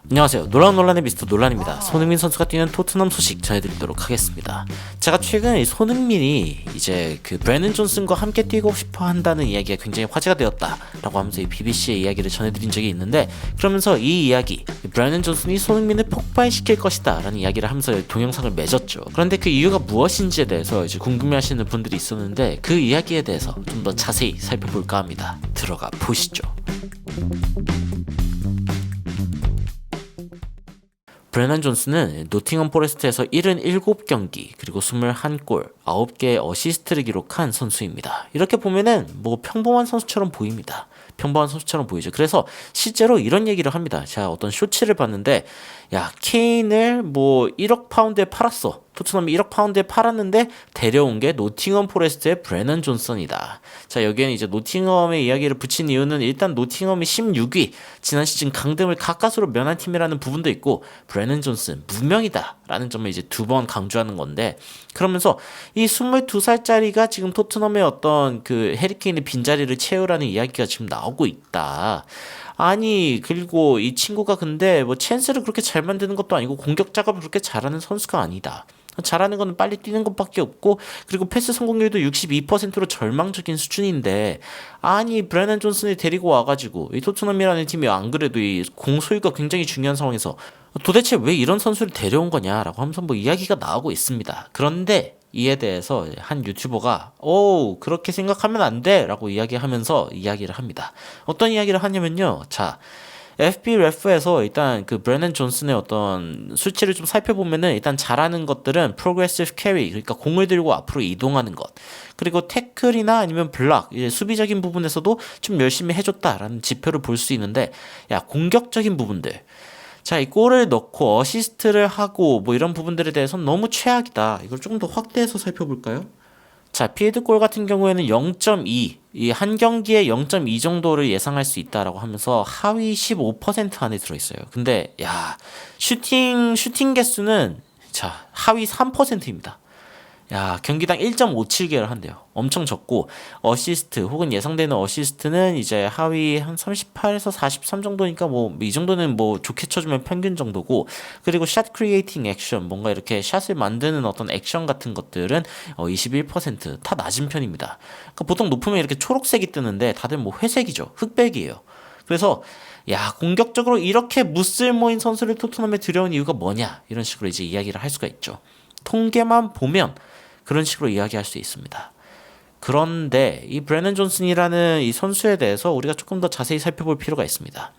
안녕하세요. 논란의 미스터 논란입니다. 손흥민 선수가 뛰는 토트넘 소식 전해드리도록 하겠습니다. 제가 최근 손흥민이 이제 그 브래넌 존슨과 함께 뛰고 싶어 한다는 이야기가 굉장히 화제가 되었다라고 하면서 이 BBC의 이야기를 전해드린 적이 있는데, 그러면서 이 이야기, 브래넌 존슨이 손흥민을 폭발시킬 것이다 라는 이야기를 하면서 동영상을 맺었죠. 그런데 그 이유가 무엇인지에 대해서 이제 궁금해하시는 분들이 있었는데, 그 이야기에 대해서 좀 더 자세히 살펴볼까 합니다. 들어가 보시죠. 브래넌 존슨은 노팅엄 포레스트에서 77경기 그리고 21골 9개의 어시스트를 기록한 선수입니다. 이렇게 보면은 뭐 평범한 선수처럼 보입니다. 평범한 선수처럼 보이죠. 그래서 실제로 이런 얘기를 합니다. 제가 어떤 쇼츠를 봤는데, 야, 케인을 뭐 1억 파운드에 팔았어. 토트넘이 1억 파운드에 팔았는데 데려온 게 노팅엄 포레스트의 브래넌 존슨이다. 자, 여기에는 이제 노팅엄의 이야기를 붙인 이유는 일단 노팅엄이 16위, 지난 시즌 강등을 가까스로 면한 팀이라는 부분도 있고, 브래넌 존슨 무명이다 라는 점을 이제 두 번 강조하는 건데, 그러면서 이 22살짜리가 지금 토트넘의 어떤 그 해리케인의 빈자리를 채우라는 이야기가 지금 나오고 있다. 아니, 그리고 이 친구가 근데 뭐 찬스를 그렇게 잘 만드는 것도 아니고 공격 작업을 그렇게 잘하는 선수가 아니다. 잘하는 거는 빨리 뛰는 것밖에 없고, 그리고 패스 성공률도 62%로 절망적인 수준인데, 아니 브래넌 존슨을 데리고 와가지고 이 토트넘이라는 팀이 안 그래도 이 공소유가 굉장히 중요한 상황에서 도대체 왜 이런 선수를 데려온 거냐라고 하면서 뭐 이야기가 나오고 있습니다. 그런데 이에 대해서 한 유튜버가 오, 그렇게 생각하면 안 돼 라고 이야기하면서 이야기를 합니다. 어떤 이야기를 하냐면요, 자, FBref에서 일단 그 브래넌 존슨의 어떤 수치를 좀 살펴보면은, 일단 잘하는 것들은 프로그레시브 캐리, 그러니까 공을 들고 앞으로 이동하는 것, 그리고 태클이나 아니면 블락, 이제 수비적인 부분에서도 좀 열심히 해줬다라는 지표를 볼 수 있는데, 야, 공격적인 부분들, 자, 이 골을 넣고 어시스트를 하고 뭐 이런 부분들에 대해서는 너무 최악이다. 이걸 조금 더 확대해서 살펴볼까요? 자, 필드골 같은 경우에는 0.2, 이 한 경기에 0.2 정도를 예상할 수 있다라고 하면서 하위 15% 안에 들어있어요. 근데 야, 슈팅 개수는 자, 하위 3%입니다. 야, 경기당 1.57개를 한대요. 엄청 적고, 어시스트 혹은 예상되는 어시스트는 이제 하위 한 38에서 43 정도니까 뭐 이 정도는 뭐 좋게 쳐주면 평균 정도고, 그리고 샷 크리에이팅 액션, 뭔가 이렇게 샷을 만드는 어떤 액션 같은 것들은 21%다 낮은 편입니다. 그러니까 보통 높으면 이렇게 초록색이 뜨는데 다들 뭐 회색이죠. 흑백이에요. 그래서 야, 공격적으로 이렇게 무쓸모인 선수를 토트넘에 들여온 이유가 뭐냐, 이런 식으로 이제 이야기를 할 수가 있죠. 통계만 보면 그런 식으로 이야기할 수 있습니다. 그런데 이 브래넌 존슨이라는 이 선수에 대해서 우리가 조금 더 자세히 살펴볼 필요가 있습니다.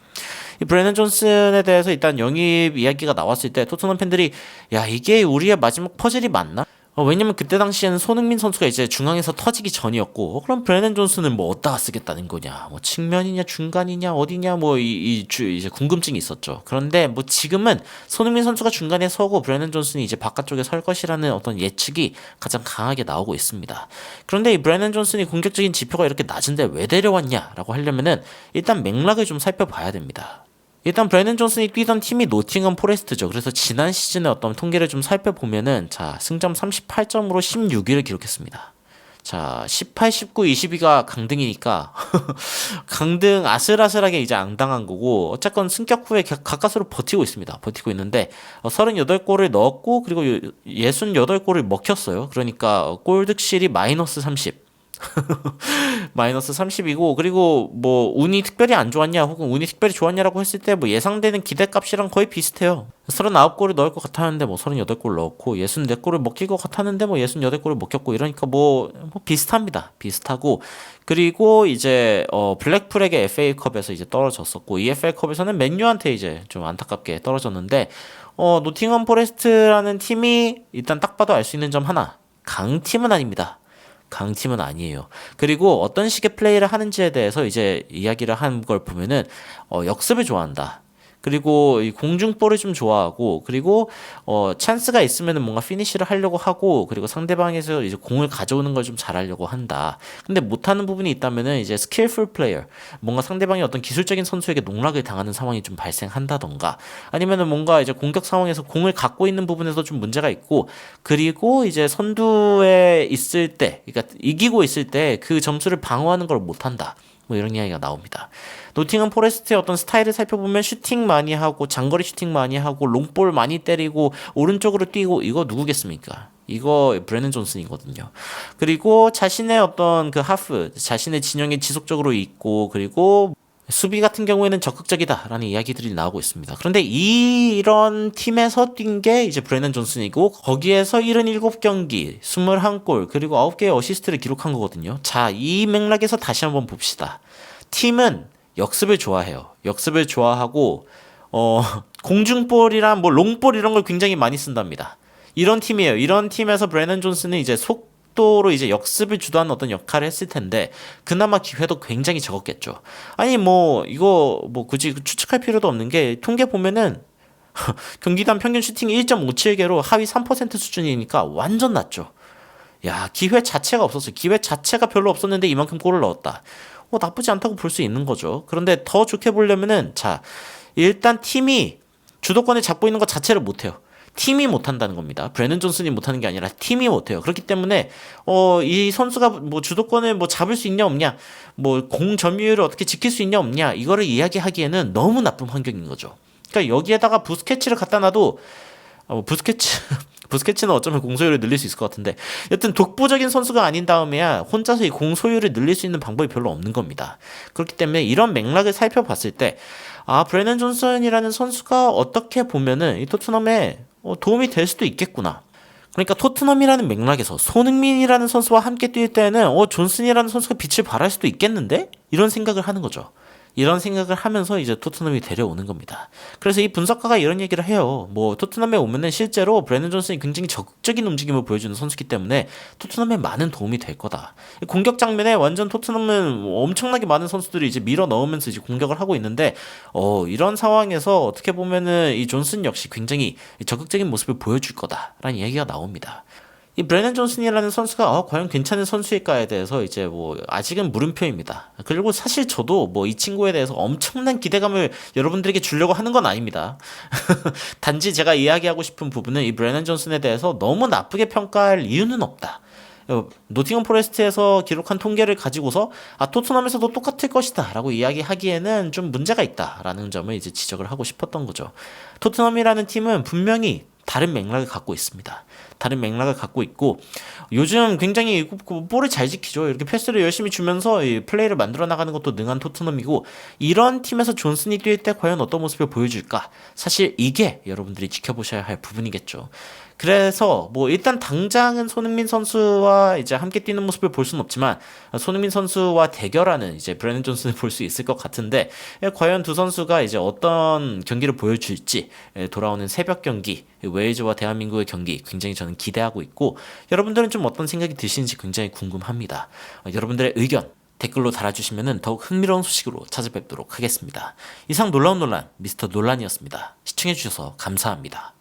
이 브래넌 존슨에 대해서 일단 영입 이야기가 나왔을 때 토트넘 팬들이, 야, 이게 우리의 마지막 퍼즐이 맞나? 왜냐면 그때 당시에는 손흥민 선수가 이제 중앙에서 터지기 전이었고, 그럼 브래넌 존슨은 뭐 어디다가 쓰겠다는 거냐, 뭐 측면이냐 중간이냐 어디냐, 뭐 이제 궁금증이 있었죠. 그런데 뭐 지금은 손흥민 선수가 중간에 서고 브래넌 존슨이 이제 바깥쪽에 설 것이라는 어떤 예측이 가장 강하게 나오고 있습니다. 그런데 이 브래넌 존슨이 공격적인 지표가 이렇게 낮은데 왜 데려왔냐라고 하려면은 일단 맥락을 좀 살펴봐야 됩니다. 일단 브래넌 존슨이 뛰던 팀이 노팅엄 포레스트죠. 그래서 지난 시즌의 어떤 통계를 좀 살펴보면은, 자, 승점 38점으로 16위를 기록했습니다. 자, 18, 19, 20위가 강등이니까 강등 아슬아슬하게 이제 앙당한 거고, 어쨌건 승격 후에 가까스로 버티고 있습니다. 버티고 있는데 38골을 넣었고, 그리고 68골을 먹혔어요. 그러니까 골 득실이 마이너스 30. 마이너스 30이고, 그리고 뭐 운이 특별히 안 좋았냐 혹은 운이 특별히 좋았냐라고 했을 때 뭐 예상되는 기대값이랑 거의 비슷해요. 39골을 넣을 것 같았는데 뭐 38골 넣었고, 64골을 먹힐 것 같았는데 뭐 68골을 먹혔고, 이러니까 뭐 비슷합니다. 비슷하고, 그리고 이제 블랙프랙의 FA컵에서 이제 떨어졌었고, 이 FA컵에서는 맨유한테 이제 좀 안타깝게 떨어졌는데, 노팅엄 포레스트라는 팀이 일단 딱 봐도 알 수 있는 점 하나, 강팀은 아닙니다. 강팀은 아니에요. 그리고 어떤 식의 플레이를 하는지에 대해서 이제 이야기를 한 걸 보면은 역습을 좋아한다. 그리고 이 공중볼을 좀 좋아하고, 그리고 찬스가 있으면은 뭔가 피니시를 하려고 하고, 그리고 상대방에서 이제 공을 가져오는 걸 좀 잘하려고 한다. 근데 못하는 부분이 있다면은 이제 스킬풀 플레이어, 뭔가 상대방이 어떤 기술적인 선수에게 농락을 당하는 상황이 좀 발생한다던가, 아니면은 뭔가 이제 공격 상황에서 공을 갖고 있는 부분에서 좀 문제가 있고, 그리고 이제 선두에 있을 때, 그러니까 이기고 있을 때 그 점수를 방어하는 걸 못한다. 뭐 이런 이야기가 나옵니다. 노팅엄 포레스트의 어떤 스타일을 살펴보면 슈팅 많이 하고 장거리 슈팅 많이 하고 롱볼 많이 때리고 오른쪽으로 뛰고 이거 누구겠습니까? 이거 브래넌 존슨이거든요. 그리고 자신의 어떤 그 하프, 자신의 진영에 지속적으로 있고 그리고 수비 같은 경우에는 적극적이다라는 이야기들이 나오고 있습니다. 그런데 이런 팀에서 뛴 게 이제 브래넌 존슨이고 거기에서 77경기, 21골, 그리고 9개의 어시스트를 기록한 거거든요. 자, 이 맥락에서 다시 한번 봅시다. 팀은 역습을 좋아해요. 역습을 좋아하고 공중볼이랑 뭐 롱볼 이런 걸 굉장히 많이 쓴답니다. 이런 팀이에요. 이런 팀에서 브래넌 존슨은 이제 속도로 이제 역습을 주도하는 어떤 역할을 했을 텐데 그나마 기회도 굉장히 적었겠죠. 아니 뭐 이거 뭐 굳이 추측할 필요도 없는 게 통계 보면은 경기당 평균 슈팅이 1.57개로 하위 3% 수준이니까 완전 낮죠. 야, 기회 자체가 없었어요. 기회 자체가 별로 없었는데 이만큼 골을 넣었다. 나쁘지 않다고 볼 수 있는 거죠. 그런데 더 좋게 보려면은 자, 일단 팀이 주도권을 잡고 있는 것 자체를 못해요. 팀이 못한다는 겁니다. 브래넌 존슨이 못하는 게 아니라 팀이 못해요. 그렇기 때문에 이 선수가 뭐 주도권을 뭐 잡을 수 있냐 없냐, 뭐 공 점유율을 어떻게 지킬 수 있냐 없냐 이거를 이야기하기에는 너무 나쁜 환경인 거죠. 그러니까 여기에다가 부스케츠를 갖다 놔도 부스케츠는 어쩌면 공소율을 늘릴 수 있을 것 같은데 여튼 독보적인 선수가 아닌 다음에야 혼자서 이 공소율을 늘릴 수 있는 방법이 별로 없는 겁니다. 그렇기 때문에 이런 맥락을 살펴봤을 때 브래넌 존슨이라는 선수가 어떻게 보면은 이 토트넘에 도움이 될 수도 있겠구나. 그러니까 토트넘이라는 맥락에서 손흥민이라는 선수와 함께 뛸 때는 존슨이라는 선수가 빛을 발할 수도 있겠는데? 이런 생각을 하는 거죠. 이런 생각을 하면서 이제 토트넘이 데려오는 겁니다. 그래서 이 분석가가 이런 얘기를 해요. 뭐 토트넘에 오면은 실제로 브래넌 존슨이 굉장히 적극적인 움직임을 보여주는 선수이기 때문에 토트넘에 많은 도움이 될 거다. 공격 장면에 완전 토트넘은 엄청나게 많은 선수들이 이제 밀어 넣으면서 이제 공격을 하고 있는데 이런 상황에서 어떻게 보면은 이 존슨 역시 굉장히 적극적인 모습을 보여줄 거다라는 얘기가 나옵니다. 이 브래넌 존슨이라는 선수가 과연 괜찮은 선수일까에 대해서 이제 뭐 아직은 물음표입니다. 그리고 사실 저도 뭐 이 친구에 대해서 엄청난 기대감을 여러분들에게 주려고 하는 건 아닙니다. 단지 제가 이야기하고 싶은 부분은 이 브래넌 존슨에 대해서 너무 나쁘게 평가할 이유는 없다. 노팅엄 포레스트에서 기록한 통계를 가지고서 토트넘에서도 똑같을 것이다 라고 이야기하기에는 좀 문제가 있다라는 점을 이제 지적을 하고 싶었던 거죠. 토트넘이라는 팀은 분명히 다른 맥락을 갖고 있습니다. 다른 맥락을 갖고 있고 요즘 굉장히 볼을 잘 지키죠. 이렇게 패스를 열심히 주면서 이 플레이를 만들어 나가는 것도 능한 토트넘이고 이런 팀에서 존슨이 뛸 때 과연 어떤 모습을 보여줄까? 사실 이게 여러분들이 지켜보셔야 할 부분이겠죠. 그래서 뭐 일단 당장은 손흥민 선수와 이제 함께 뛰는 모습을 볼 수는 없지만 손흥민 선수와 대결하는 이제 브래넌 존슨을 볼 수 있을 것 같은데 과연 두 선수가 이제 어떤 경기를 보여줄지 돌아오는 새벽 경기 웨일즈와 대한민국의 경기 굉장히 저는 기대하고 있고 여러분들은 좀 어떤 생각이 드시는지 굉장히 궁금합니다. 여러분들의 의견 댓글로 달아주시면 더욱 흥미로운 소식으로 찾아뵙도록 하겠습니다. 이상 놀라운 논란 미스터 논란이었습니다. 시청해주셔서 감사합니다.